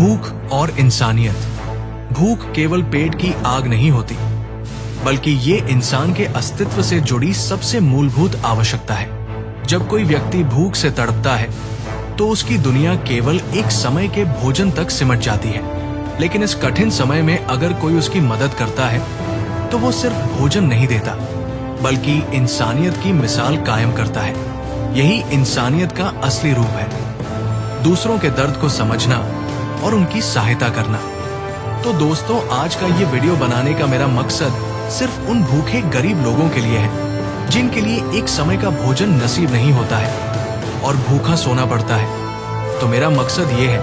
भूख और इंसानियत। भूख केवल पेट की आग नहीं होती, बल्कि ये इंसान के अस्तित्व से जुड़ी सबसे मूलभूत आवश्यकता है। जब कोई व्यक्ति भूख से तड़पता है तो उसकी दुनिया केवल एक समय के भोजन तक सिमट जाती है। लेकिन इस कठिन समय में अगर कोई उसकी मदद करता है तो वो सिर्फ भोजन नहीं देता, बल्कि इंसानियत की मिसाल कायम करता है। यही इंसानियत का असली रूप है, दूसरों के दर्द को समझना और उनकी सहायता करना। तो दोस्तों, आज का ये वीडियो बनाने का मेरा मकसद सिर्फ उन भूखे गरीब लोगों के लिए है जिनके लिए एक समय का भोजन नसीब नहीं होता है और भूखा सोना पड़ता है। तो मेरा मकसद ये है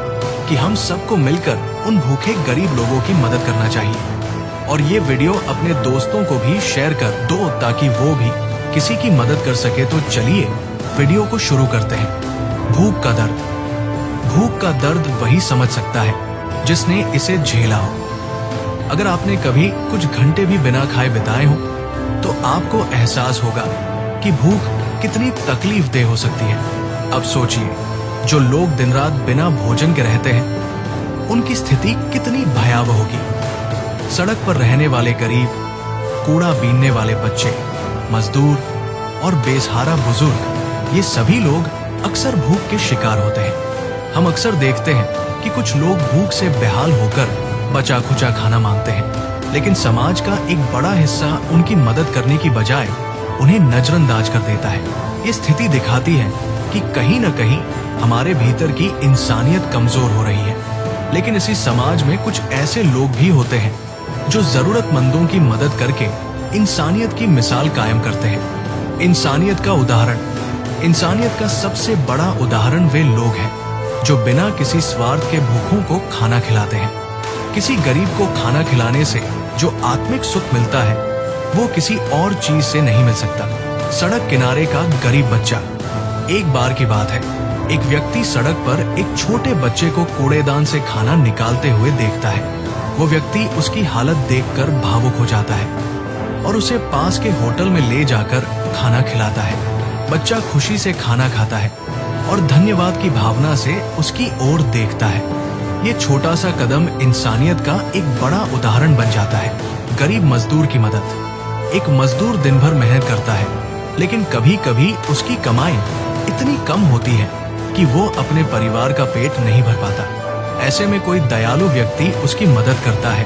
कि हम सबको मिलकर उन भूखे गरीब लोगों की मदद करना चाहिए और ये वीडियो अपने दोस्तों को भी शेयर कर दो ताकि वो भी किसी की मदद कर सके। तो चलिए वीडियो को शुरू करते हैं। भूख का दर्द। भूख का दर्द वही समझ सकता है जिसने इसे झेला हो। अगर आपने कभी कुछ घंटे भी बिना खाए बिताए हो तो आपको एहसास होगा कि भूख कितनी तकलीफ देह हो सकती है। अब सोचिए, जो लोग दिन रात बिना भोजन के रहते हैं उनकी स्थिति कितनी भयावह होगी। सड़क पर रहने वाले गरीब, कूड़ा बीनने वाले बच्चे, मजदूर और बेसहारा बुजुर्ग, ये सभी लोग अक्सर भूख के शिकार होते हैं। हम अक्सर देखते हैं कि कुछ लोग भूख से बेहाल होकर बचा खुचा खाना मांगते हैं, लेकिन समाज का एक बड़ा हिस्सा उनकी मदद करने की बजाय उन्हें नजरअंदाज कर देता है। ये स्थिति दिखाती है कि कहीं न कहीं हमारे भीतर की इंसानियत कमजोर हो रही है। लेकिन इसी समाज में कुछ ऐसे लोग भी होते हैं जो जरूरतमंदों की मदद करके इंसानियत की मिसाल कायम करते हैं। इंसानियत का उदाहरण। इंसानियत का सबसे बड़ा उदाहरण वे लोग हैं जो बिना किसी स्वार्थ के भूखों को खाना खिलाते हैं। किसी गरीब को खाना खिलाने से जो आत्मिक सुख मिलता है वो किसी और चीज से नहीं मिल सकता। सड़क किनारे का गरीब बच्चा। एक बार की बात है, एक व्यक्ति सड़क पर एक छोटे बच्चे को कूड़ेदान से खाना निकालते हुए देखता है। वो व्यक्ति उसकी हालत देखकर भावुक हो जाता है और उसे पास के होटल में ले जाकर खाना खिलाता है। बच्चा खुशी से खाना खाता है और धन्यवाद की भावना से उसकी ओर देखता है। ये छोटा सा कदम इंसानियत का एक बड़ा उदाहरण बन जाता है। गरीब मजदूर की मदद। एक मजदूर दिन भर मेहनत करता है, लेकिन कभी कभी उसकी कमाई इतनी कम होती है कि वो अपने परिवार का पेट नहीं भर पाता। ऐसे में कोई दयालु व्यक्ति उसकी मदद करता है,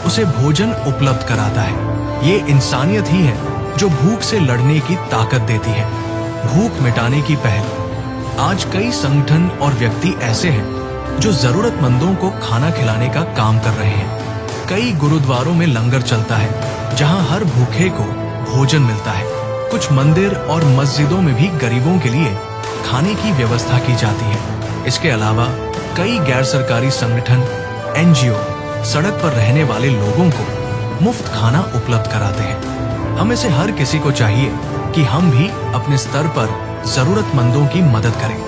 उसे भोजन उपलब्ध कराता है। ये इंसानियत ही है जो भूख से लड़ने की ताकत देती है। भूख मिटाने की पहल। आज कई संगठन और व्यक्ति ऐसे हैं जो जरूरतमंदों को खाना खिलाने का काम कर रहे हैं। कई गुरुद्वारों में लंगर चलता है जहां हर भूखे को भोजन मिलता है। कुछ मंदिर और मस्जिदों में भी गरीबों के लिए खाने की व्यवस्था की जाती है। इसके अलावा कई गैर सरकारी संगठन, NGO सड़क पर रहने वाले लोगों को मुफ्त खाना उपलब्ध कराते हैं। हमें से हर किसी को चाहिए कि हम भी अपने स्तर पर जरूरतमंदों की मदद करें।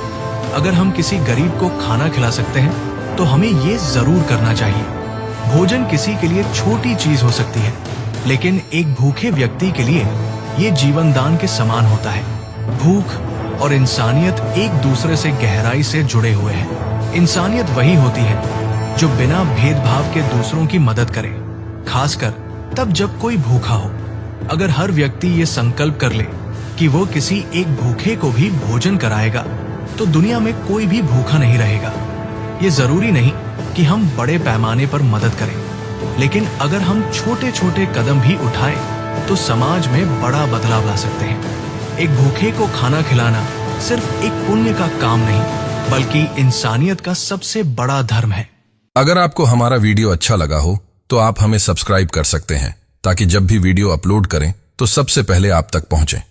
अगर हम किसी गरीब को खाना खिला सकते हैं तो हमें ये जरूर करना चाहिए। भोजन किसी के लिए छोटी चीज हो सकती है, लेकिन एक भूखे व्यक्ति के लिए ये जीवन दान के समान होता है। भूख और इंसानियत एक दूसरे से गहराई से जुड़े हुए हैं। इंसानियत वही होती है जो बिना भेदभाव के दूसरों की मदद करे, खासकर तब जब कोई भूखा हो। अगर हर व्यक्ति ये संकल्प कर ले कि वो किसी एक भूखे को भी भोजन कराएगा तो दुनिया में कोई भी भूखा नहीं रहेगा। ये जरूरी नहीं कि हम बड़े पैमाने पर मदद करें, लेकिन अगर हम छोटे छोटे कदम भी उठाएं तो समाज में बड़ा बदलाव ला सकते हैं। एक भूखे को खाना खिलाना सिर्फ एक पुण्य का काम नहीं, बल्कि इंसानियत का सबसे बड़ा धर्म है। अगर आपको हमारा वीडियो अच्छा लगा हो तो आप हमें सब्सक्राइब कर सकते हैं ताकि जब भी वीडियो अपलोड करें तो सबसे पहले आप तक पहुंचे।